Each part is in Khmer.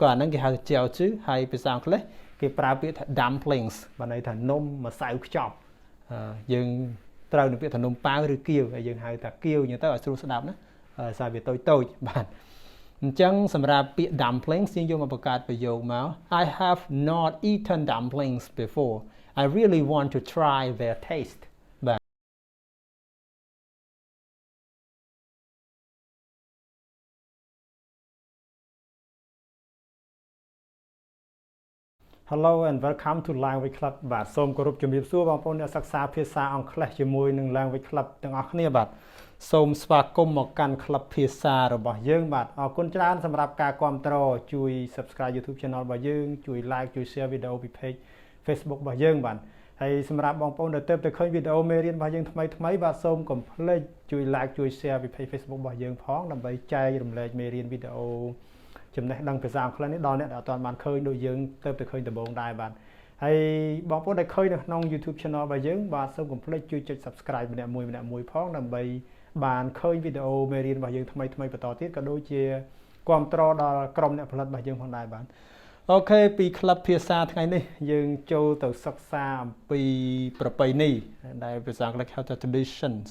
ក៏ហ្នឹងគេហៅជាវជឺហើយភាសាអង់គ្លេសគេប្រើពាក្យថា dumplings បានន័យថានំម្សៅខ្ចប់យើងត្រូវនឹងពាក្យថានំប៉ាវឬគាវហើយយើងហៅថាគាវអញ្ចឹងទៅឲ្យស្រួលស្ដាប់ណាសារវាតូចបាទអញ្ចឹងសម្រាប់ពាក្យ dumplings យើងយកមកបង្កើតប្រយោគមក I have not eaten dumplings before I really want to try their taste បាទ Hello and welcome to Language Club បាទសូមគោរពជំរាបសួរបងប្អូនអ្នកសិក្សាភាសាអង់គ្លេសជាមួយនឹង Language Club ទាំងអស់គ្នាបាទសូមស្វាគមន៍មកកាន់ Club ភាសារបស់យើងបាទអរគុណច្រើនសម្រាប់ការគាំទ្រជួយ Subscribe YouTube Channel របស់យើងជួយ Like ជួយ Share វីដេអូពី Page Facebook របស់យើងបាទហើយសម្រាប់បងប្អូនដែលទើបតែឃើញវីដេអូមេរៀនរបស់យើងថ្មីបាទសូមកុំភ្លេចជួយ Like ជួយ Share ពី Page Facebook របស់យើងផងដើម្បីចែករំលែកមេរៀនវីដេអូចំណេះដឹងភាសាអង់គ្លេសនេះដល់អ្នកដែលអត់ទាន់បានឃើញដូចយើងទៅឃើញដំបូងដែរបាទហើយបងប្អូនដែលឃើញនៅក្នុង YouTube Channel របស់យើងបាទសូមកុំភ្លេចជួយចុច Subscribe ម្នាក់មួយផងដើម្បីបានឃើញវីដេអូមេរៀនរបស់យើងថ្មីបន្តទៀតក៏ដូចជាគាំទ្រដល់ក្រុមអ្នកផលិតរបស់យើងផងដែរបាទអូខេពី Club ភាសាថ្ងៃនេះយើងចូលទៅសិក្សាអំពីប្រពៃណីដែលភាសាអង់គ្លេសហៅថា traditions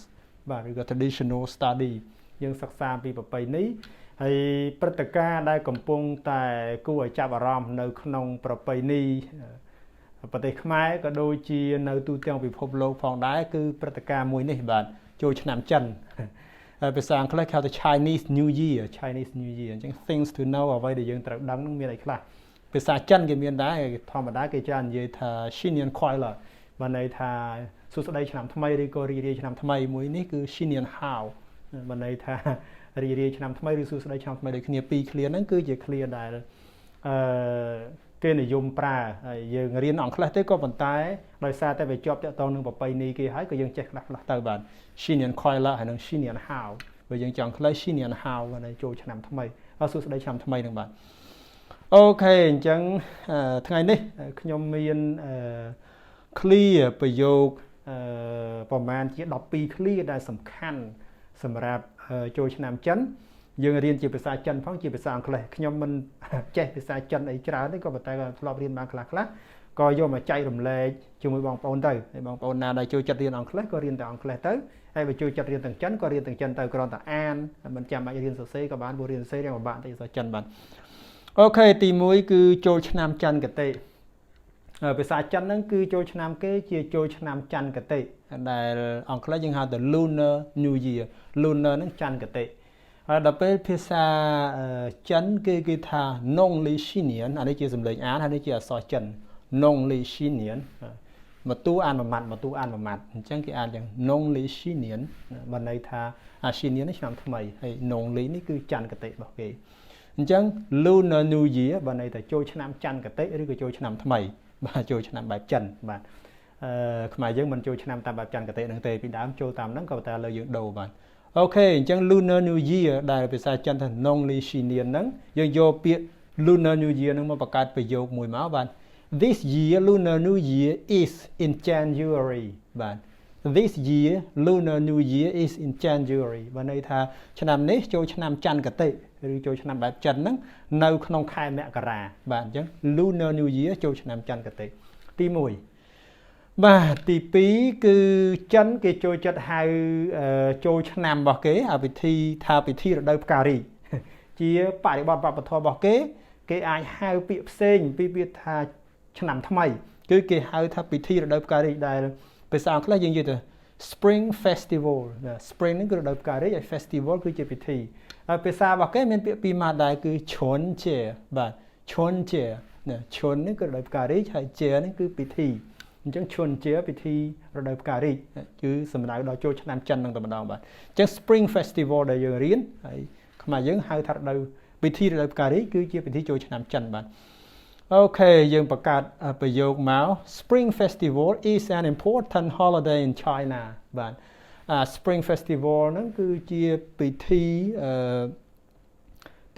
បាទឬក៏ traditional study យើងសិក្សាអំពីប្រពៃណីហើយព្រឹត្តិការណ៍ដែលកំពុងតែគួរឲ្យចាប់អារម្មណ៍នៅក្នុងប្រពៃណីប្រទេសខ្មែរក៏ដូចជានៅទូទាំងពិភពលោកផងដែរគឺព្រឹត្តិការណ៍មួយនេះបាទចូលឆ្នាំចិនភាសាអង់គ្លេសគេហៅថា Chinese New Year អញ្ចឹង things to know អ្វីដែលយើងត្រូវដឹងនឹងមានអីខ្លះភាសាចិនគេមានដែរធម្មតាគេច្រើននិយាយថា Xinian Kuai បានន័យថាសួស្តីឆ្នាំថ្មីឬក៏រីករាយឆ្នាំថ្មីមួយនេះគឺ Xinian Hao បានន័យថារីករាយឆ្នាំថ្មីឬសួស្តីឆ្នាំថ្មីដូចគ្នាពីរឃ្លាហ្នឹងគឺជាឃ្លាដែលគេនិយមប្រើហើយយើងរៀនអង់គ្លេសទេក៏ប៉ុន្តែដោយសារតែវាជាប់តាក់ទងនឹងប្រពៃណីគេហើយក៏យើងចេះខ្លះទៅបាទ Xinian Kuai ហើយនិង Xinian Hao បើយើងចង់ខ្លី Xinian Hao បានចូលឆ្នាំថ្មីសួស្តីឆ្នាំថ្មីហ្នឹងបាទអូខេអញ្ចឹងថ្ងៃនេះខ្ញុំមានឃ្លាប្រយោគប្រហែលជា12ឃ្លាដែលសំខាន់សម្រាប់ចូលឆ្នាំចិនយើងរៀនជាភាសាចិនផងជាភាសាអង់គ្លេសខ្ញុំមិនចេះភាសាចិនអីច្រើនទេក៏ប៉ុន្តែធ្លាប់រៀនបានខ្លះក៏យកមកចែករំលែកជាមួយបងប្អូនទៅហើយបងប្អូនណាដែលចូលចិត្តរៀនអង់គ្លេសក៏រៀនតែអង់គ្លេសទៅហើយបើចូលចិត្តរៀនទាំងចិនក៏រៀនទាំងចិនទៅគ្រាន់តែអានមិនចាំបាច់រៀនសរសេរក៏បានព្រោះរៀនសរសេររៀងពិបាកតែភាសាចិនបាទអូខេទី1គឺចូលឆ្នាំច័ន្ទគតិភាសាចិនហ្នឹងគឺចូលឆ្នាំគេជាចូលឆ្នាំច័ន្ទគតិដែលអង់គ្លេសយើងហៅថា Lunar New Year Lunar ហ្នឹងច័ន្ទគតិហើយដល់ពេលភាសាចិនគេថា Nongli Xinian អានេះជាសម្លេងអានហើយនេះជាអក្សរចិន Nongli Xinian មកទូអានមួយម៉ាត់អញ្ចឹងគេអានយ៉ាង Nongli Xinian បានន័យថា Xinian នេះឆ្នាំថ្មីហើយ Nongli នេះគឺច័ន្ទគតិរបស់គេអញ្ចឹង Lunar New Year បានន័យថាចូលឆ្នាំច័ន្ទគតិឬក៏ចូលឆ្នាំថ្មីបាទចូលឆ្នាំបែបចិនបាទខ្មែរយើងមិនចូលឆ្នាំតាមបែបច័ន្ទគតិហ្នឹងទេពីដើមចូលតាមហ្នឹងក៏តែលើយើងដូរបាទអូខេអញ្ចឹង Lunar New Year ដែលភាសាចិនថា Nongli Xinian ហ្នឹងយើងយកពាក្យ Lunar New Year ហ្នឹងមកបង្កើតប្រយោគមួយមកបាទ This year Lunar New Year is in January បាទ This year Lunar New Year is in January បានន័យថាឆ្នាំនេះចូលឆ្នាំច័ន្ទគតិឬចូលឆ្នាំបែបចិនហ្នឹងនៅក្នុងខែមករាបាទអញ្ចឹង Lunar New Year ចូលឆ្នាំច័ន្ទគតិទី1បាទទី2គឺចិនគេចូលចិត្តហៅចូលឆ្នាំរបស់គេពិធីថាពិធីរដូវផ្ការីកជាបរិបទវប្បធម៌របស់គេអាចហៅពាក្យផ្សេងពីពាក្យថាឆ្នាំថ្មីគឺគេហៅថាពិធីរដូវផ្ការីកដែលភាសាអង់គ្លេសយើងនិយាយថា Spring Festival Spring ហ្នឹងគឺរដូវផ្ការីកហើយ Festival គឺជាពិធីហើយភាសារបស់គេមានពាក្យពីរម៉ាត់ដែរគឺ Chunjie បាទ Chunjie ឈុននេះគឺរដូវផ្ការីកហើយជានេះគឺពិធីអញ្ចឹងឈុនជាពិធីរដូវផ្ការីកគឺសំដៅដល់ចូលឆ្នាំចិននឹងតែម្ដងបាទអញ្ចឹង Spring Festival ដែលយើងរៀនហើយខ្មែរយើងហៅថាពិធីរដូវផ្ការីកគឺជាពិធីចូលឆ្នាំចិនបាទអូខេយើងបង្កើតប្រយោគមក Spring Festival is an important holiday in China បាទSpring Festival ហ្នឹងគឺជាពិធី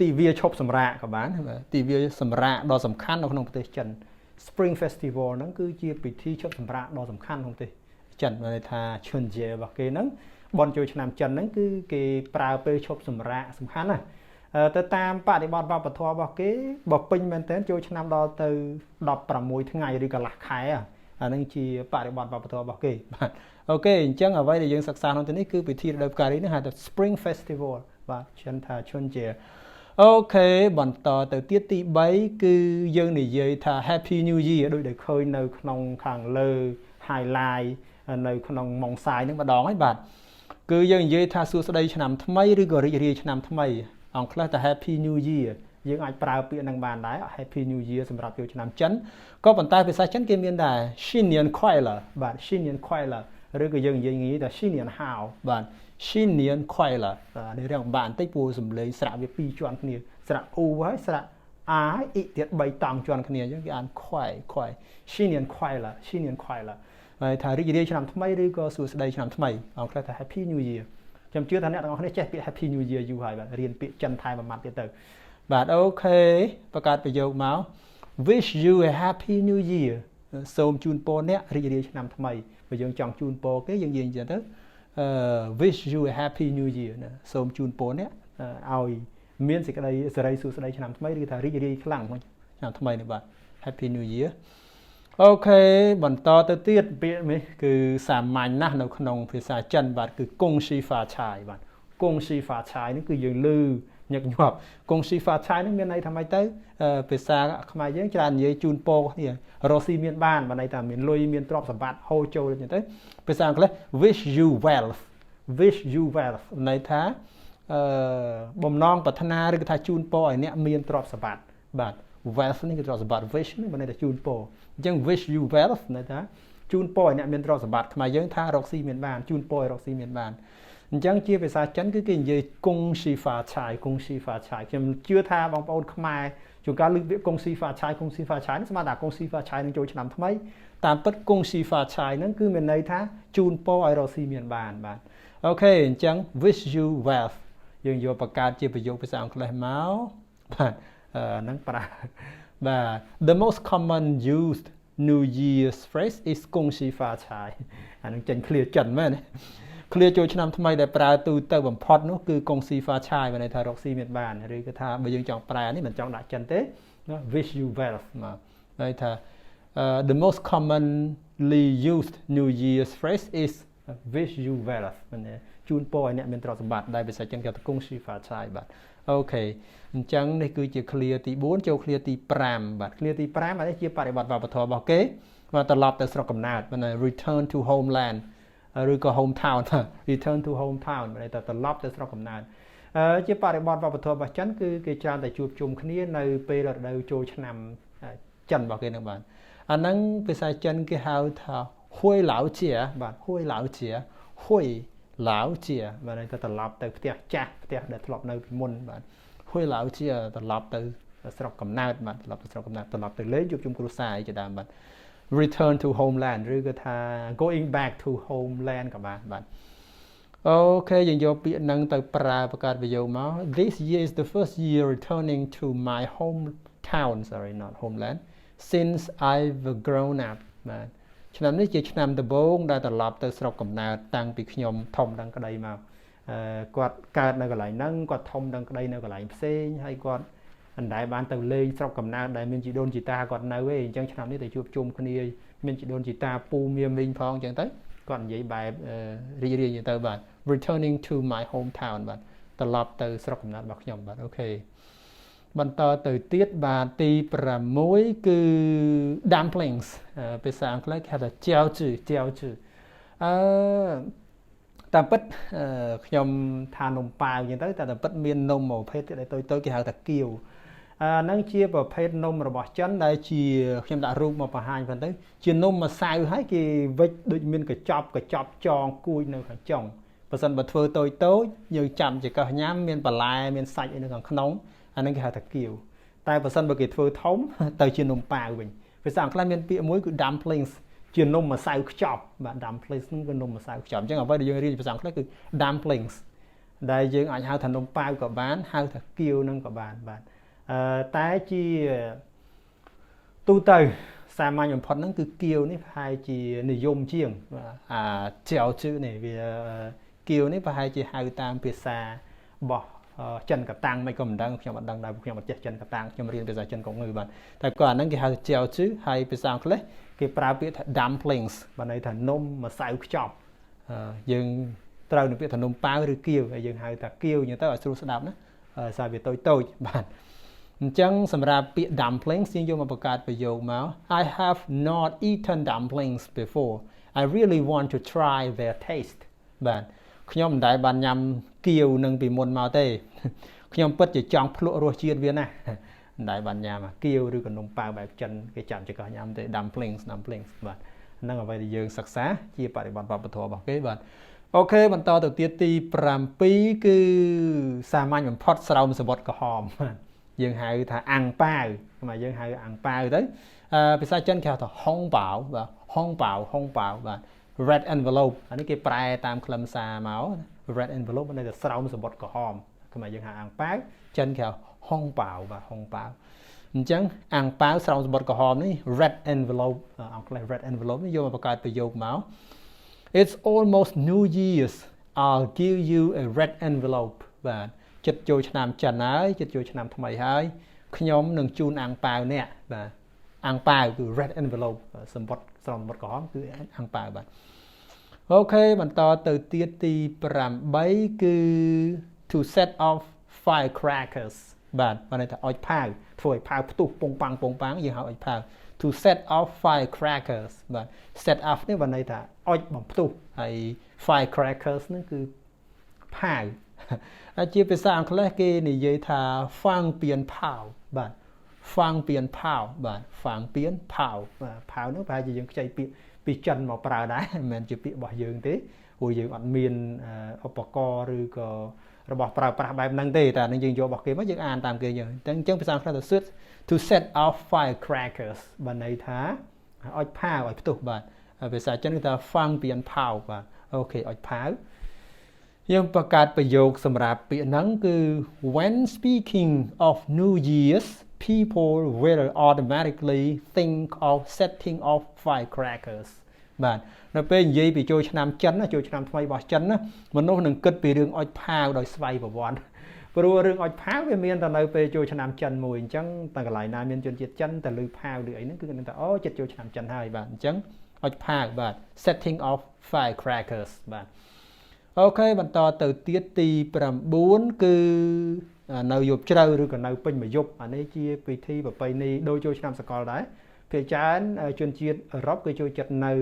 ទិវាឈប់សម្រាកក៏បានទិវាសម្រាកដ៏សំខាន់នៅក្នុងប្រទេសចិន Spring Festival ហ្នឹងគឺជាពិធីឈប់សម្រាកដ៏សំខាន់ក្នុងប្រទេសចិនមានន័យថាឈុនជារបស់គេហ្នឹងបន់ចូលឆ្នាំចិនហ្នឹងគឺគេប្រើពេលឈប់សម្រាកសំខាន់ណាស់ ទៅតាមបរិបទវប្បធម៌របស់គេបើពេញមែនតើចូលឆ្នាំដល់ទៅ16ថ្ងៃឬកន្លះខែអានឹងជាបរិបទវប្បធម៌របស់គេបាទអូខេអញ្ចឹងអ្វីដែលយើងសិក្សាក្នុងទីនេះគឺពិធីរដូវផ្ការីនេះហៅថា Spring Festival បាទឈិនថាឈុនជាអូខេបន្តទៅទៀតទី3គឺយើងនិយាយថា Happy New Year ដូចដែលឃើញនៅក្នុងខាងលើ highlight នៅក្នុងម៉ុងសាយនឹងម្ដងហើយបាទគឺយើងនិយាយថាសួស្តីឆ្នាំថ្មីឬក៏រីករាយឆ្នាំថ្មីអង់គ្លេសថា Happy New Year យើងអាចប្រើពាក្យនឹងបានដែរ Happy New Year សម្រាប់ចូលឆ្នាំចិនក៏ប៉ុន្តែភាសាចិនគេមានដែរ Xin Nian Kuai-le បាទ Xin Nian Kuai-le ឬក៏យើងនិយាយថា Xin Nian Hao បាទ Xin Nian Kuai-le នេះរឿងបានបន្តិចព្រោះសំឡេងស្រៈវា2ជាន់គ្នាស្រៈ U ហើយស្រៈ A ហើយ I ទៀត3តង់ជាន់គ្នាអញ្ចឹងគេអាន Kuai Xin Nian Kuai-le Xin Nian Kuai-le ហើយថារីករាយឆ្នាំថ្មីឬក៏សួស្តីឆ្នាំថ្មីអង់គ្លេសថា Happy New Year ខ្ញុំជឿថាអ្នកទាំងអស់គ្នាចេះពាក្យ Happy New Year យូរហើយបាទរៀនពាក្យចិនថែមមួយម៉ាត់ទៀតទៅបាទអូខេបង្កើតប្រយោគមក Wish you a happy new year សូមជូនពរអ្នករីករាយឆ្នាំថ្មីបើយើងចង់ជូនពរគេយើងនិយាយអញ្ចឹងទៅwish you a happy new year ណាសូមជូនពរអ្នកឲ្យមានសេចក្តីសេរីសួស្តីឆ្នាំថ្មីឬថារីករាយខ្លាំងឆ្នាំថ្មីនេះបាទ Happy New Year អូខេបន្តទៅទៀតពាក្យនេះគឺសាមញ្ញណាស់នៅក្នុងភាសាចិនបាទគឺគងស៊ីហ្វាឆាយបាទគងស៊ីហ្វាឆាយនេះគឺយើងឮញឹកញាប់គងស៊ីហ្វាឆាយនេះមានន័យថាម៉េចទៅភាសាខ្មែរយើងច្រើននិយាយជូនពរគ្នារស់ស៊ីមានបានន័យថាមានលុយមានទ្រព្យសម្បត្តិហូរចូលអញ្ចឹងទៅភាសាអង់គ្លេស wish you wealth wish you wealth ន័យថាបំណងប្រាថ្នាឬក៏ថាជូនពរឲ្យអ្នកមានទ្រព្យសម្បត្តិបាទ wealth នេះគឺទ្រព្យសម្បត្តិ wish នេះមានន័យថាជូនពរអញ្ចឹង wish you wealth ន័យថាជូនពរឲ្យអ្នកមានទ្រព្យសម្បត្តិខ្មែរយើងថារកស៊ីមានបានជូនពរឲ្យរកស៊ីមានបានអញ្ចឹងជាភាសាចិនគឺគេនិយាយគងស៊ីហ្វាឆាយគងស៊ីហ្វាឆាយខ្ញុំជឿថាបងប្អូនខ្មែរជួនកាលលើកពាក្យគងស៊ីហ្វាឆាយគងស៊ីហ្វាឆាយនេះស្មើថាគងស៊ីហ្វាឆាយនឹងចូលឆ្នាំថ្មីតាមពិតគងស៊ីហ្វាឆាយហ្នឹងគឺមានន័យថាជូនពរឲ្យរកស៊ីមានបានបាទអូខេអញ្ចឹង wish you wealth យើងយកបង្កើតជាប្រយោគភាសាអង់គ្លេសមកបាទហ្នឹងប្រើបាទ the most common used New Year's phrase is គងស៊ីហ្វាឆាយអានឹងចេញ clear ចិនមែនឃ្លាចូលឆ្នាំថ្មីដែលប្រើទូទៅបំផុតនោះគឺគងស៊ីហ្វាឆាយមានន័យថារកស៊ីមានបានឬក៏ថាបើយើងចង់ប្រើនេះមិនចង់ដាក់ចិនទេ wish you wealth មកន័យថា the most commonly used New Year's phrase is wish you wealth មានជូនពរឲ្យអ្នកមានទ្រព្យសម្បត្តិដែលភាសាចិនគេថាគងស៊ីហ្វាឆាយបាទអូខេអញ្ចឹងនេះគឺជាឃ្លាទី4ចូលឃ្លាទី5បាទឃ្លាទី5នេះជាបរិបទវប្បធម៌របស់គេបាទត្រឡប់ទៅស្រុកកំណើតមាន return to homeland ឬក៏ hometown return to hometown មានន័យថាត្រឡប់ទៅស្រុកកំណើតជាបរិបទវប្បធម៌របស់ចិនគឺគេច្រើនតែជួបជុំគ្នានៅពេលរដូវចូលឆ្នាំចិនរបស់គេនឹងបាទអាហ្នឹងភាសាចិនគេហៅថាហួយឡៅជាបាទហួយឡៅជាហួយឡៅជាបាទន័យថាត្រឡប់ទៅផ្ទះចាស់ផ្ទះដែលធ្លាប់នៅពីមុនបាទហួយឡៅជាត្រឡប់ទៅស្រុកកំណើតបាទត្រឡប់ទៅស្រុកកំណើតត្រឡប់ទៅលេងជួបជុំគ្រួសារអីជាដើមបាទreturn to homeland ឬក៏ថា going back to homeland ក៏បានបាទអូខេយើងយកពាក្យហ្នឹងទៅប្រើបង្កើតប្រយោគមក This year is the first year returning to my hometown sorry not homeland since I've grown up បាទឆ្នាំនេះជាឆ្នាំដំបូងដែលត្រឡប់ទៅស្រុកកំណើតតាំងពីខ្ញុំធំដឹងក្តីមកគាត់កើតនៅកន្លែងហ្នឹងគាត់ធំដឹងក្តីនៅកន្លែងផ្សេងហើយគាត់អណ្ដែបានទៅលេងស្រុកកំណើតដែលមានជីដូនជីតាគាត់នៅឯងអញ្ចឹងឆ្នាំនេះទៅជួបជុំគ្នាមានជីដូនជីតាពូមៀមីងផងអញ្ចឹងទៅគាត់និយាយបែបរីករាយទៅបាទ returning to my hometown បាទត្រឡប់ទៅស្រុកកំណើតរបស់ខ្ញុំបាទអូខេបន្តទៅទៀតបាទទី6គឺ dumplings ភាសាអង់គ្លេសគេហៅថា jiaozi តាមពិតខ្ញុំថានំប៉ាវអញ្ចឹងទៅតែតាមពិតមាននំប្រភេទទៀតដែលតូចៗគេហៅថាគៀវហ្នឹងជាប្រភេទនំរបស់ចិនដែលជាខ្ញុំដាក់រូបមកបង្ហាញផងទៅជានំម្សៅហើយគេវិចដូចមានកញ្ចប់ចងគួយនៅខាងចុងបើសិនបើធ្វើតូចយើងចាំជាកោះញ៉ាំមានបន្លែមានសាច់អីនៅខាងក្នុងអាហ្នឹងគេហៅថាគៀវតែបើសិនបើគេធ្វើធំទៅជានំប៉ាវវិញភាសាអង់គ្លេសមានពាក្យមួយគឺ dumplings ជានំម្សៅខ្ចប់បាទ dumplings ហ្នឹងគឺនំម្សៅខ្ចប់អញ្ចឹងអ្វីដែលយើងរៀនភាសាអង់គ្លេសគឺ dumplings ដែលយើងអាចហៅថានំប៉ាវក៏បានហៅថាគៀវហ្នឹងក៏បានបាទតែជាទូទៅសាមញ្ញបំផុតហ្នឹងគឺគៀវនេះប្រហែលជានិយមជាងចៅជឺនេះវាគៀវនេះប្រហែលជាហៅតាមភាសារបស់ chân cả tăng mấy con đang khi mà đang đại khi mà chết chân cả tăng khi mà riêng bây giờ chân cũng người bạn tại còn năng cái hai treo chứ hay bây giờ cái pra biết dumplings và này thành nôm mà xài chọc dừng trâu được biết thành nôm bao rồi kêu dừng hai ta kêu như tao ở sưu đạp đó sao việc tôi bạn chẳng sầm ra bị dumplings nhưng màประกาศประโยคมา I have not eaten dumplings before I really want to try their taste បាទខ្ញុំមិនដែលបានញ៉ាំគៀវនឹងពីមុនមកទេខ្ញុំពិតជាចង់ភ្លក់រសជាតិវាណាមិនដែលបានញ៉ាំគៀវឬក៏នំប៉ាវបែបចិនគេចាំចកញ៉ាំទេ dumplings បាទហ្នឹងអ្វីដែលយើងសិក្សាជាបរិបទវប្បធម៌របស់គេបាទអូខេបន្តទៅទៀតទី7គឺសាមញ្ញបំផុតស្រោមសមុទ្រក្រហមយើងហៅថាអាំងប៉ាវmàយើងហៅអាំងប៉ាវទៅភាសាចិនគេហៅថាហុងប៉ាវបាទហុងប៉ាវបាទ red envelope អានេះគេប្រែតាមខ្លឹមសារមក red envelope នៅតែស្រោមសមុទ្រក្រហមខ្មែរយើងហៅអាំងប៉ាវចិនគេហៅហុងប៉ាវបាទហុងប៉ាវអញ្ចឹងអាំងប៉ាវស្រោមសមុទ្រក្រហមនេះ red envelope អង់គ្លេស red envelope នេះយកមកបង្កើតប្រយោគមក It's almost New Year's I'll give you a red envelope បាទចិត្តចូលឆ្នាំចិនហើយចិត្តចូលឆ្នាំថ្មីហើយខ្ញុំនឹងជូនអាំងប៉ាវអ្នកបាទអាំងប៉ាវគឺ red envelope សម្បត្តិស្រោមសមុទ្រក្រហមគឺអាំងប៉ាវបាទអូខេបន្តទៅទៀតទី8គឺ to set off firecrackers បាទន័យថាអុចផាវធ្វើឲ្យផាវផ្ទុះពងប៉ាំងយើងហៅអុចផាវ to set off firecrackers បាទ set off នេះន័យថាអុចបំផ្ទុះហើយ firecrackers ហ្នឹងគឺផាវជាភាសាអង់គ្លេសគេនិយាយថា fang pian pow បាទ fang pian pow បាទ fang pian pow បាទ pow នោះប្រហែលជាយើងខ្ចីពាក្យពីចិនមកប្រើដែរមិនមែនជាពាក្យរបស់យើងទេព្រោះយើងអត់មានឧបករណ៍ឬក៏របស់ប្រើប្រាស់បែបហ្នឹងទេតែនឹងយើងយករបស់គេមកយើងអានតាមគេយើងអញ្ចឹងភាសាអង់គ្លេសថា to set off firecrackers បានន័យថាអុចផាវឲ្យផ្ទុះបាទភាសាចិនគឺថា fang pian pow បាទអូខេអុចផាវយើងបង្កើតប្រយោគសម្រាប់ពាក្យហ្នឹងគឺ when speaking of New Year's people will automatically think of setting off firecrackers បាទនៅពេលនិយាយពីចូលឆ្នាំចិនចូលឆ្នាំថ្មីរបស់ចិនណាមនុស្សនឹងគិតពីរឿងអុចផាវដោយស្វ័យប្រវត្តិព្រោះរឿងអុចផាវវាមានតែនៅពេលចូលឆ្នាំចិនមួយអញ្ចឹងតែកន្លែងណាមានជនជាតិចិនតែឮផាវឬអីហ្នឹងគឺគេថាអូចិត្តចូលឆ្នាំចិនហើយបាទអញ្ចឹងអុចផាវបាទ setting off firecrackers បាទអូខេបន្តទៅទៀតទី9គឺនៅយប់ជ្រៅឬក៏នៅពេញមួយយប់អានេះជាពិធីប្រពៃណីដូចចូលឆ្នាំសកលដែរភាគច្រើនជនជាតិអឺរ៉ុបគេចូលចិត្តនៅ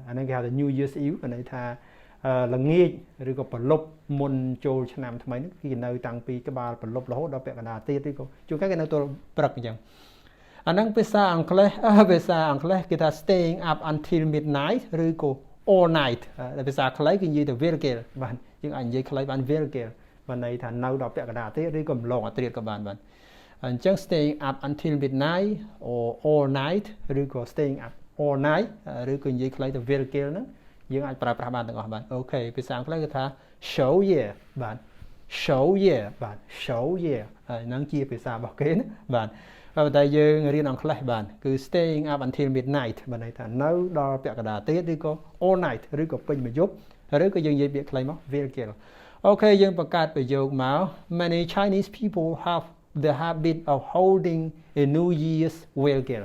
អានេះគេហៅថា New Year's Eve ន័យថាល្ងាចឬក៏ប្រលប់មុនចូលឆ្នាំថ្មីនេះគេនៅតាំងពីក្បាលប្រលប់រហូតដល់ពាក់កណ្ដាលទៀតឬក៏ជួនកាលគេនៅទល់ព្រឹកអញ្ចឹងអាហ្នឹងភាសាអង់គ្លេសគេថា staying up until midnight ឬក៏ all night ភាសាខ្លីគេនិយាយទៅ virgil បាទយើងអាចនិយាយខ្លីបាន virgil បានន័យថានៅដល់ពាក់កណ្ដាលទៀតឬក៏ម្លងអាត្រៀតក៏បានអញ្ចឹង staying up until midnight or all night ឬក៏ staying up all night ឬក៏និយាយខ្លីទៅ virgil ហ្នឹងយើងអាចប្រើប្រាស់បានទាំងអស់បាទអូខេភាសាអង់គ្លេសគេថា show year បាទ show year ហ្នឹងជាភាសារបស់គេណាបាទតែយើងរៀនអង់គ្លេសបានគឺ staying up until midnight បានន័យថានៅដល់ពាក់កណ្ដាលទៀតឬក៏ all night ឬក៏ពេញមួយយប់ឬក៏យើងនិយាយពាក្យខ្លីមក virgil អូខេយើងបង្កើតប្រយោគមក many Chinese people have the habit of holding a New Year's virgil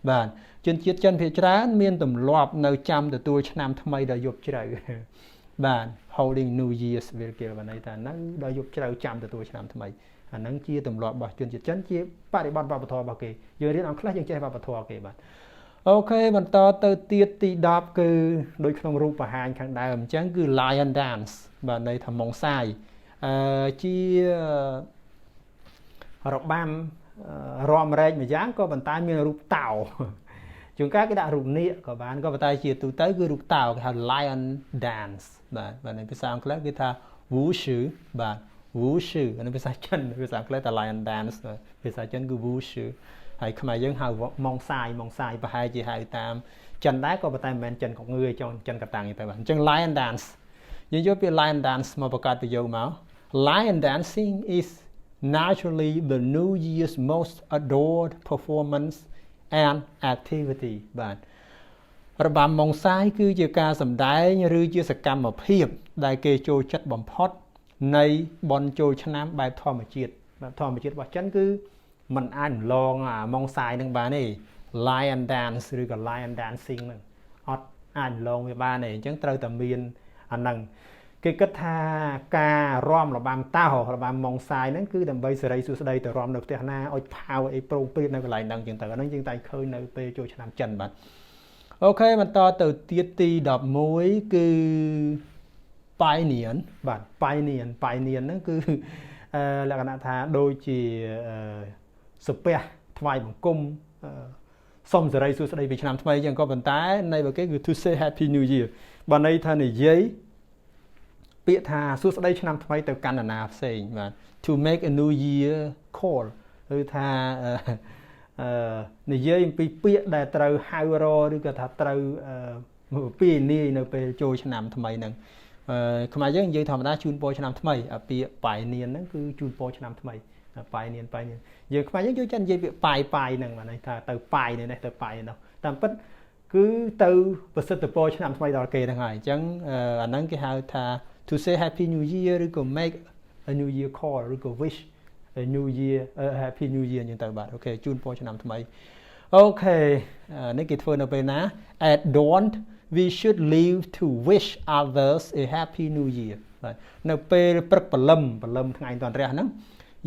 បាទជនជាតិចិនភាគច្រើនមានទម្លាប់នៅចាំទទួលឆ្នាំថ្មីដល់យប់ជ្រៅបាទ holding New Year's virgil បានន័យថានៅដល់យប់ជ្រៅចាំទទួលឆ្នាំថ្មីអាហ្នឹងជាទម្លាប់របស់ជនជាតិចិនជាបរិបទវប្បធម៌របស់គេយើងរៀនអង់គ្លេសយើងចេះវប្បធម៌គេបាទអូខេបន្តទៅទៀតទី10គឺដូចក្នុងរូបបង្ហាញខាងដើមអញ្ចឹងគឺ lion dance បាទន័យថាម៉ុងសាយជារបាំរំរែកម្យ៉ាងក៏ប៉ុន្តែមានរូបតោជួនកាលគេដាក់រូបនាគក៏បានក៏ប៉ុន្តែជាទូទៅគឺរូបតោគេហៅ lion dance បាទនៅភាសាអង់គ្លេសគេថា wushu បាទ wushu នៅភាសាចិនភាសាអង់គ្លេសថា lion dance ភាសាចិនគឺ wushu ហើយខ្មែរយើងហៅម៉ុងសាយប្រហែលជាហៅតាមចិនដែរក៏ប៉ុន្តែមិនមែនចិនកងឿចង់ចិនកតាំងទេបាទអញ្ចឹង lion dance យើងយកពាក្យ lion dance មកបង្កើតប្រយោគមក lion dancing is naturally the New Year's most adored performance and activity បាទរបាំម៉ុងសាយគឺជាការសម្ដែងឬជាសកម្មភាពដែលគេចូលចិត្តបំផុត នៃបនចូលឆ្នាំបែបធម្មជាតិរបស់ចិនគឺมันអាចឡងម៉ងសាយនឹងបានទេ lion dance ឬក៏ lion dancing ហ្នឹងអត់អាចឡងវាបានទេអញ្ចឹងត្រូវតែមានអាហ្នឹងគេគិតថាការរាំរបាំតោរបាំម៉ងសាយហ្នឹងគឺដើម្បីសេរីសួស្តីទៅរាំនៅផ្ទះណាឲ្យផាវអីប្រងព្រាតនៅកន្លែងហ្នឹងអញ្ចឹងទៅអាហ្នឹងយើងតែឃើញនៅពេលចូលឆ្នាំចិនបាទអូខេបន្តទៅទៀតទី11គឺបាយនៀនបាទបាយនៀនហ្នឹងគឺលក្ខណៈថាដូចជាសុភ័ក្រថ្វាយបង្គំសុំសេរីសួស្តីពីឆ្នាំថ្មីអញ្ចឹងក៏ប៉ុន្តែនៃបើគេគឺ to say happy new year បើន័យថានិយាយពាក្យថាសួស្តីឆ្នាំថ្មីទៅកាន់ណាផ្សេងបាទ to make a new year call គឺថានិយាយអំពីពាក្យដែលត្រូវហៅរឬក៏ថាត្រូវពីនាយនៅពេលចូលឆ្នាំថ្មីហ្នឹងខ្មែរយើងនិយាយធម្មតាជូនពរឆ្នាំថ្មីពាក្យបាយនៀនហ្នឹងគឺជូនពរឆ្នាំថ្មីបាយនៀនយើងខ្មែរយើងចូលចិត្តនិយាយពាក្យបាយហ្នឹងបាទន័យថាទៅបាយនេះទៅបាយនោះតាមពិតគឺទៅប្រសិទ្ធពរឆ្នាំថ្មីដល់គេហ្នឹងហើយអញ្ចឹងអាហ្នឹងគេហៅថា to say happy new year ឬក៏ make a new year call ឬក៏ wish a new year happy new year អញ្ចឹងទៅបាទអូខេជូនពរឆ្នាំថ្មីអូខេនេះគេធ្វើនៅពេលណា at dawn we should leave to wish others a happy new year បាទនៅពេលព្រឹកព្រលឹមថ្ងៃតរះហ្នឹង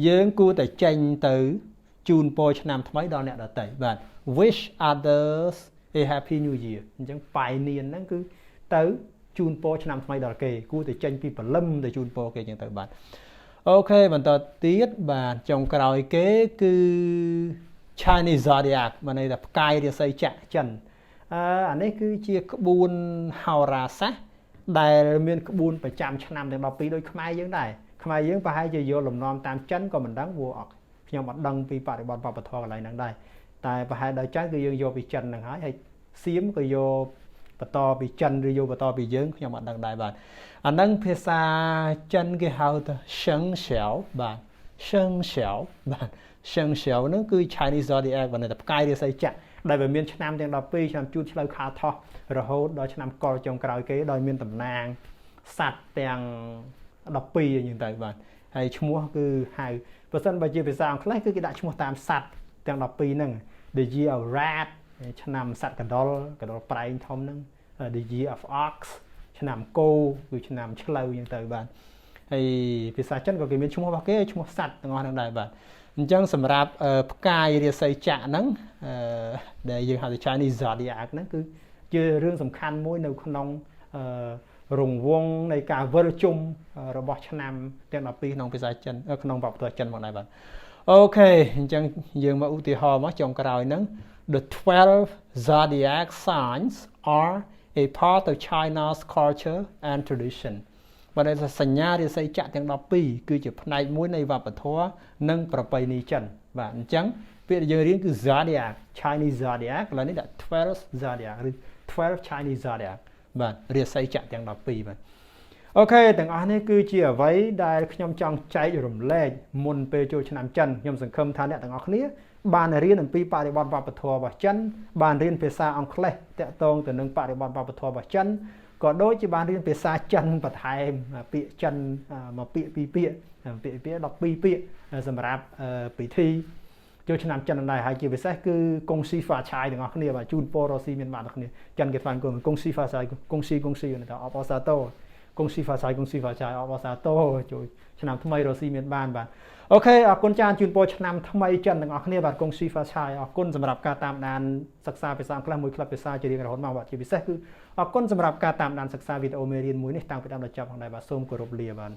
យើងគួរតែចេញទៅជូនពរឆ្នាំថ្មីដល់អ្នកដទៃបាទ wish others a happy new year អញ្ចឹងបាយនៀនហ្នឹងគឺទៅជូនពរឆ្នាំថ្មីដល់គេគួរតែចេញពីព្រលឹមទៅជូនពរគេអញ្ចឹងទៅបាទអូខេបន្តទៀតបាទចុងក្រោយគេគឺ Chinese zodiac មានន័យថាផ្កាយរាសីចក្រចិនអានេះគឺជាក្បួនហោរាសាស្ត្រដែលមានក្បួនប្រចាំឆ្នាំទាំង12ដូចខ្មែរយើងដែរខ្មែរយើងប្រហែលជាយកលំនាំតាមចិនក៏មិនដឹងព្រោះខ្ញុំអត់ដឹងពីបរិបទវប្បធម៌កន្លែងហ្នឹងដែរតែប្រហែលដល់ចិនគឺយើងយកពីចិនហ្នឹងហើយសៀមក៏យកបន្តពីចិនឬយកបន្តពីយើងខ្ញុំអត់ដឹងដែរបាទអាហ្នឹងភាសាចិនគេហៅថាシェンシャオបាទシェンシャオបាទシェンシャオហ្នឹងគឺ Chinese zodiac បាទតែផ្កាយរាសីចក្រដែលវាមានឆ្នាំទាំង12ឆ្នាំជូតឆ្លូវខែថោះរហូតដល់ឆ្នាំកុរចុងក្រោយគេដោយមានតំណាងសត្វទាំង12អញ្ចឹងទៅបាទហើយឈ្មោះគឺហៅបើសិនបើជាភាសាអង់គ្លេសគឺគេដាក់ឈ្មោះតាមសត្វទាំង12ហ្នឹង The Year of Rat ឆ្នាំសត្វកណ្ដុរប្រែងធំហ្នឹង The Year of Ox ឆ្នាំគោគឺឆ្នាំឆ្លូវអញ្ចឹងទៅបាទហើយភាសាចិនក៏គេមានឈ្មោះរបស់គេឈ្មោះសត្វទាំងអស់ហ្នឹងដែរបាទអញ្ចឹងសម្រាប់ផ្កាយរាសីចក្រហ្នឹងដែលយើងហៅថា Chinese zodiac ហ្នឹងគឺជារឿងសំខាន់មួយនៅក្នុងរង្វង់នៃការវិលជុំរបស់ឆ្នាំទាំង12ក្នុងភាសាចិនក្នុងវប្បធម៌ចិនមកដែរបាទអូខេអញ្ចឹងយើងមកឧទាហរណ៍មកចុងក្រោយហ្នឹង The 12 zodiac signs are a part of China's culture and tradition បើដែលសញ្ញារាសីចក្រទាំង12គឺជាផ្នែកមួយនៃវប្បធម៌និងប្រពៃណីចិនបាទអញ្ចឹងពាក្យយើងរៀនគឺ zodiac Chinese zodiac ឥឡូវនេះដាក់12 zodiac ឬ12 Chinese zodiac បាទរាសីចក្រទាំង12បាទអូខេទាំងអស់នេះគឺជាអ្វីដែលខ្ញុំចង់ចែករំលែកមុនពេលចូលឆ្នាំចិនខ្ញុំសង្ឃឹមថាអ្នកទាំងអស់គ្នាបានរៀនអំពីបរិបទវប្បធម៌របស់ចិនបានរៀនភាសាអង់គ្លេសតាក់ទងទៅនឹងបរិបទវប្បធម៌របស់ចិនក៏ដូចជាបានរៀនភាសាចិនបន្ថែមពាក្យចិនមកពាក្យពីរពាក្យ12ពាក្យសម្រាប់ពិធីចូលឆ្នាំចិនដែរហើយជាពិសេសគឺកុងស៊ីហ្វាឆាយទាំងអស់គ្នាបាទជូនពររស់ស៊ីមានបានទាំងគ្នាចិនគេស្វាគមន៍កុងស៊ីហ្វាឆាយកុងស៊ីទៅអបអសាតូកុងស៊ីហ្វាឆាយអបអសាតូចូលឆ្នាំថ្មីរស់ស៊ីមានបានបាទអូខេអរគុណចានជូនពរឆ្នាំថ្មីចិនទាំងអស់គ្នាបាទកុងស៊ីហ្វាឆាយអរគុណសម្រាប់ការតាមដានសិក្សាភាសាអង់គ្លេសមួយក្លឹបភាសាជារៀងរហូតមកបាទជាពិសេសគឺអរគុណសម្រាប់ការតាមដានសិក្សាវីដេអូមេរៀនមួយនេះតាំងពីដើមដល់ចប់ផងដែរបាទសូមគោរពលាបាទ